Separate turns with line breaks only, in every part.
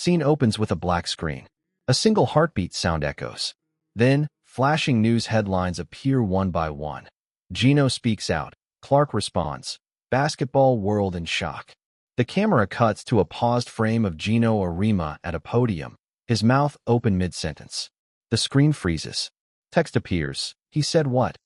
Scene opens with a black screen. A single heartbeat sound echoes. Then, flashing news headlines appear one by one. Geno speaks out. Clark responds. Basketball world in shock. The camera cuts to a paused frame of Geno Auriemma at a podium, his mouth open mid-sentence. The screen freezes. Text appears. He said what?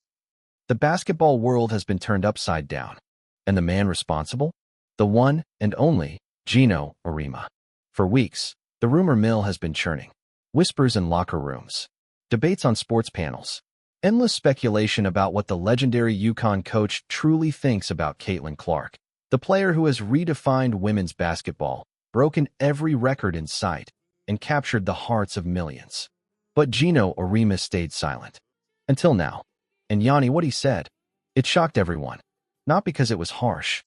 The basketball world has been turned upside down. And the man responsible? The one and only Geno Auriemma. For weeks, the rumor mill has been churning. Whispers in locker rooms. Debates on sports panels. Endless speculation about what the legendary UConn coach truly thinks about Caitlin Clark, the player who has redefined women's basketball, broken every record in sight, and captured the hearts of millions. But Geno Auriemma stayed silent. Until now. And Jani, what he said, it shocked everyone. Not because it was harsh.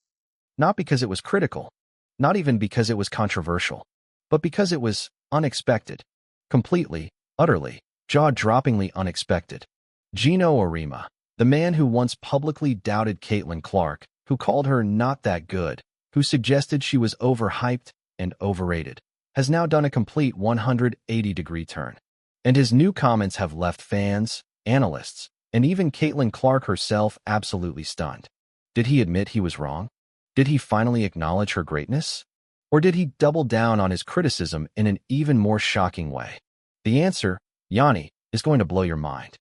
Not because it was critical. Not even because it was controversial. But because it was unexpected. Completely, utterly, jaw-droppingly unexpected. Geno Auriemma, the man who once publicly doubted Caitlin Clark, who called her not that good, who suggested she was overhyped and overrated, has now done a complete 180-degree turn. And his new comments have left fans, analysts, and even Caitlin Clark herself absolutely stunned. Did he admit he was wrong? Did he finally acknowledge her greatness? Or did he double down on his criticism in an even more shocking way? The answer, Jani, is going to blow your mind.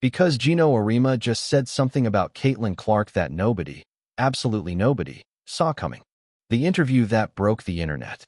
Because Geno Auriemma just said something about Caitlin Clark that nobody, absolutely nobody, saw coming. The interview that broke the internet.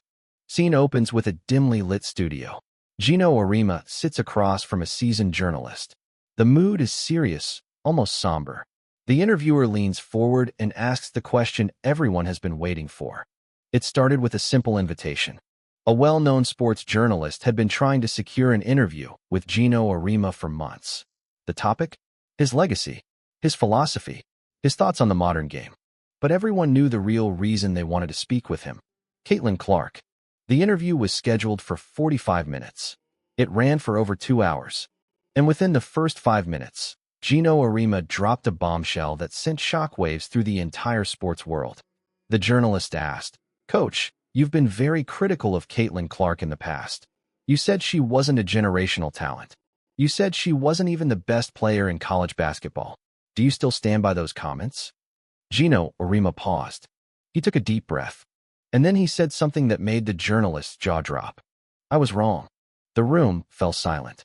Scene opens with a dimly lit studio. Geno Auriemma sits across from a seasoned journalist. The mood is serious, almost somber. The interviewer leans forward and asks the question everyone has been waiting for. It started with a simple invitation. A well-known sports journalist had been trying to secure an interview with Geno Auriemma for months. The topic? His legacy, his philosophy, his thoughts on the modern game. But everyone knew the real reason they wanted to speak with him. Caitlin Clark. The interview was scheduled for 45 minutes. It ran for over 2 hours. And within the first 5 minutes, Geno Auriemma dropped a bombshell that sent shockwaves through the entire sports world. The journalist asked, Coach, you've been very critical of Caitlin Clark in the past. You said she wasn't a generational talent. You said she wasn't even the best player in college basketball. Do you still stand by those comments? Geno Auriemma paused. He took a deep breath. And then he said something that made the journalist's jaw drop. I was wrong. The room fell silent.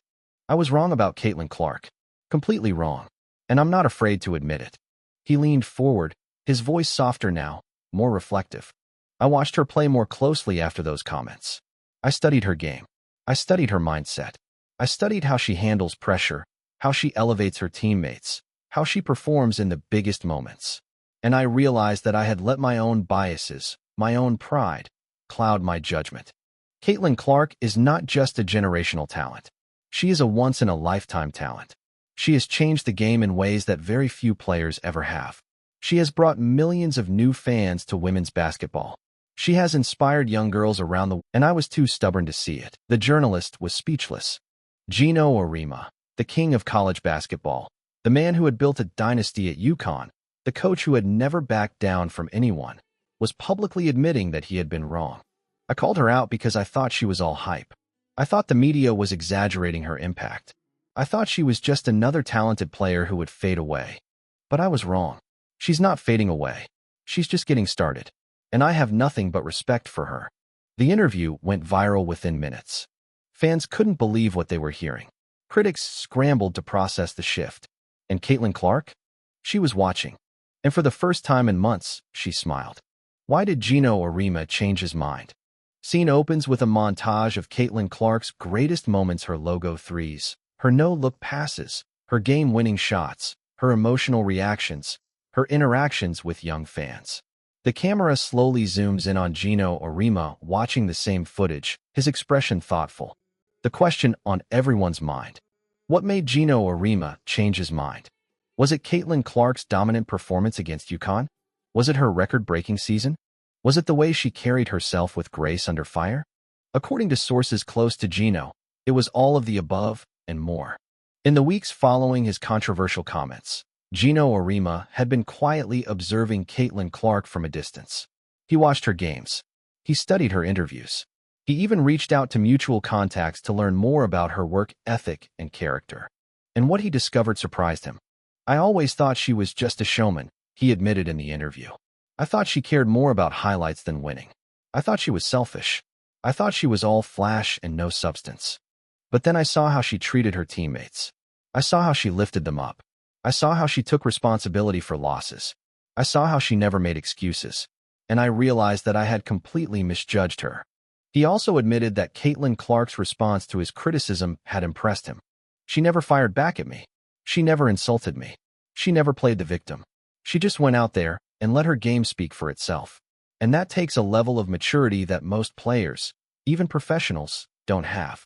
I was wrong about Caitlin Clark. Completely wrong. And I'm not afraid to admit it. He leaned forward, his voice softer now, more reflective. I watched her play more closely after those comments. I studied her game. I studied her mindset. I studied how she handles pressure, how she elevates her teammates, how she performs in the biggest moments. And I realized that I had let my own biases, my own pride, cloud my judgment. Caitlin Clark is not just a generational talent. She is a once-in-a-lifetime talent. She has changed the game in ways that very few players ever have. She has brought millions of new fans to women's basketball. She has inspired young girls around the world, and I was too stubborn to see it. The journalist was speechless. Geno Auriemma, the king of college basketball, the man who had built a dynasty at UConn, the coach who had never backed down from anyone, was publicly admitting that he had been wrong. I called her out because I thought she was all hype. I thought the media was exaggerating her impact. I thought she was just another talented player who would fade away. But I was wrong. She's not fading away. She's just getting started. And I have nothing but respect for her. The interview went viral within minutes. Fans couldn't believe what they were hearing. Critics scrambled to process the shift. And Caitlin Clark? She was watching. And for the first time in months, she smiled. Why did Geno Auriemma change his mind? Scene opens with a montage of Caitlin Clark's greatest moments, her logo threes, her no-look passes, her game-winning shots, her emotional reactions, her interactions with young fans. The camera slowly zooms in on Geno Auriemma watching the same footage, his expression thoughtful. The question on everyone's mind. What made Geno Auriemma change his mind? Was it Caitlin Clark's dominant performance against UConn? Was it her record-breaking season? Was it the way she carried herself with grace under fire? According to sources close to Geno, it was all of the above and more. In the weeks following his controversial comments, Geno Auriemma had been quietly observing Caitlin Clark from a distance. He watched her games. He studied her interviews. He even reached out to mutual contacts to learn more about her work ethic and character. And what he discovered surprised him. "I always thought she was just a showman," he admitted in the interview. "I thought she cared more about highlights than winning. I thought she was selfish. I thought she was all flash and no substance. But then I saw how she treated her teammates. I saw how she lifted them up. I saw how she took responsibility for losses. I saw how she never made excuses. And I realized that I had completely misjudged her." He also admitted that Caitlin Clark's response to his criticism had impressed him. "She never fired back at me. She never insulted me. She never played the victim. She just went out there and let her game speak for itself. And that takes a level of maturity that most players, even professionals, don't have.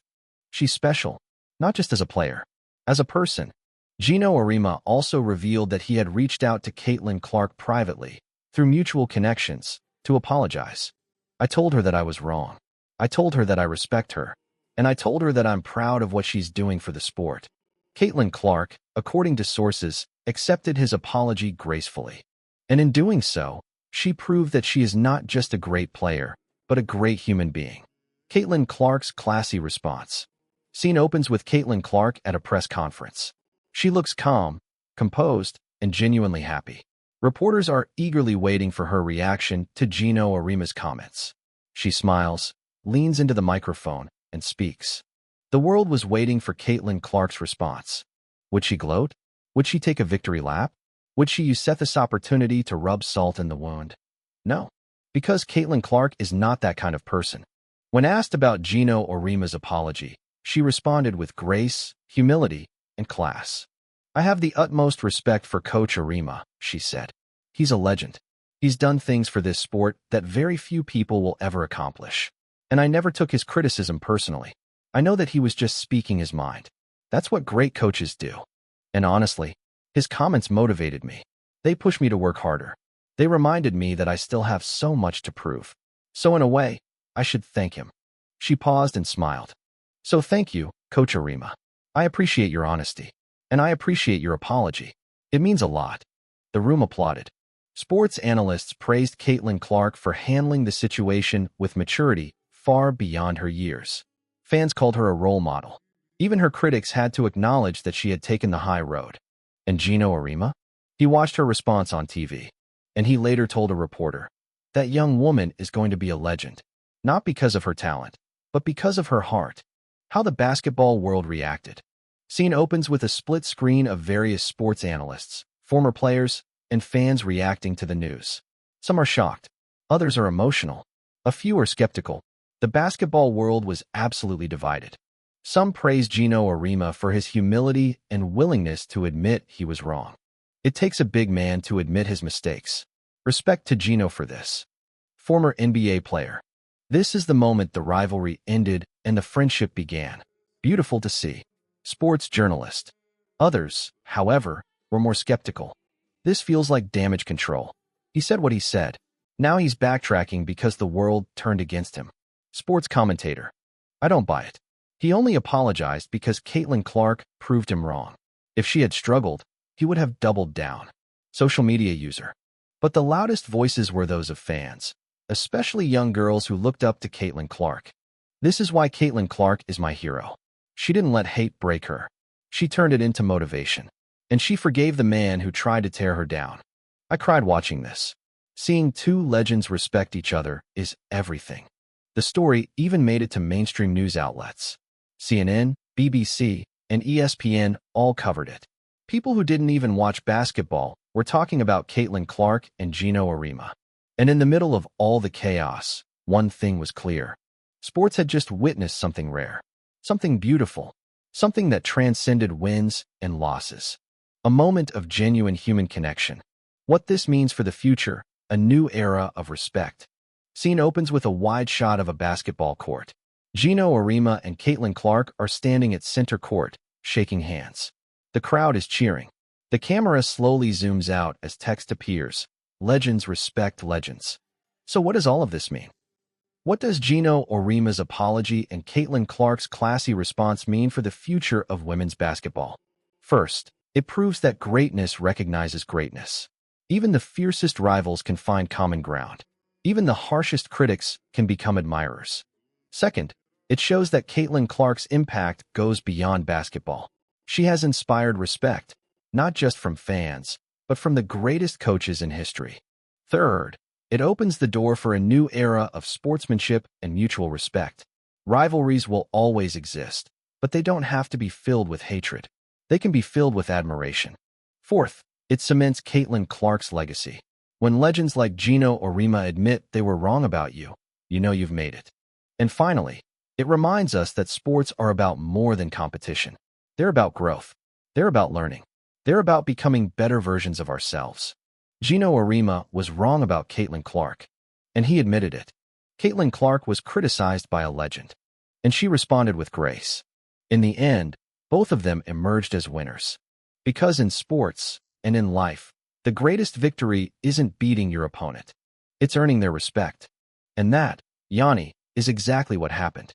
She's special, not just as a player, as a person." Geno Auriemma also revealed that he had reached out to Caitlin Clark privately, through mutual connections, to apologize. "I told her that I was wrong. I told her that I respect her. And I told her that I'm proud of what she's doing for the sport." Caitlin Clark, according to sources, accepted his apology gracefully. And in doing so, she proved that she is not just a great player, but a great human being. Caitlin Clark's classy response. Scene opens with Caitlin Clark at a press conference. She looks calm, composed, and genuinely happy. Reporters are eagerly waiting for her reaction to Geno Auriemma's comments. She smiles, leans into the microphone, and speaks. The world was waiting for Caitlin Clark's response. Would she gloat? Would she take a victory lap? Would she use this opportunity to rub salt in the wound? No, because Caitlin Clark is not that kind of person. When asked about Geno Auriemma's apology, she responded with grace, humility, and class. "I have the utmost respect for Coach Auriemma," she said. "He's a legend. He's done things for this sport that very few people will ever accomplish. And I never took his criticism personally. I know that he was just speaking his mind. That's what great coaches do. And honestly, his comments motivated me. They pushed me to work harder. They reminded me that I still have so much to prove. So in a way, I should thank him." She paused and smiled. "So thank you, Coach Auriemma. I appreciate your honesty. And I appreciate your apology. It means a lot." The room applauded. Sports analysts praised Caitlin Clark for handling the situation with maturity far beyond her years. Fans called her a role model. Even her critics had to acknowledge that she had taken the high road. And Geno Auriemma? He watched her response on TV. And he later told a reporter, "That young woman is going to be a legend. Not because of her talent, but because of her heart." How the basketball world reacted. Scene opens with a split screen of various sports analysts, former players, and fans reacting to the news. Some are shocked. Others are emotional. A few are skeptical. The basketball world was absolutely divided. Some praised Geno Auriemma for his humility and willingness to admit he was wrong. It takes a big man to admit his mistakes. Respect to Geno for this. Former NBA player. This is the moment the rivalry ended and the friendship began. Beautiful to see. Sports journalist. Others, however, were more skeptical. This feels like damage control. He said what he said. Now he's backtracking because the world turned against him. Sports commentator. I don't buy it. He only apologized because Caitlin Clark proved him wrong. If she had struggled, he would have doubled down. Social media user. But the loudest voices were those of fans, especially young girls who looked up to Caitlin Clark. This is why Caitlin Clark is my hero. She didn't let hate break her. She turned it into motivation. And she forgave the man who tried to tear her down. I cried watching this. Seeing two legends respect each other is everything. The story even made it to mainstream news outlets. CNN, BBC, and ESPN all covered it. People who didn't even watch basketball were talking about Caitlin Clark and Geno Auriemma. And in the middle of all the chaos, one thing was clear. Sports had just witnessed something rare. Something beautiful. Something that transcended wins and losses. A moment of genuine human connection. What this means for the future, a new era of respect. Scene opens with a wide shot of a basketball court. Geno Auriemma and Caitlin Clark are standing at center court, shaking hands. The crowd is cheering. The camera slowly zooms out as text appears. Legends respect legends. So what does all of this mean? What does Geno Auriemma's apology and Caitlin Clark's classy response mean for the future of women's basketball? First, it proves that greatness recognizes greatness. Even the fiercest rivals can find common ground. Even the harshest critics can become admirers. Second, it shows that Caitlin Clark's impact goes beyond basketball. She has inspired respect, not just from fans, but from the greatest coaches in history. Third, it opens the door for a new era of sportsmanship and mutual respect. Rivalries will always exist, but they don't have to be filled with hatred. They can be filled with admiration. Fourth, it cements Caitlin Clark's legacy. When legends like Geno Auriemma admit they were wrong about you, you know you've made it. And finally, it reminds us that sports are about more than competition. They're about growth. They're about learning. They're about becoming better versions of ourselves. Geno Auriemma was wrong about Caitlin Clark, and he admitted it. Caitlin Clark was criticized by a legend, and she responded with grace. In the end, both of them emerged as winners. Because in sports and in life, the greatest victory isn't beating your opponent. It's earning their respect. And that, Jani, is exactly what happened.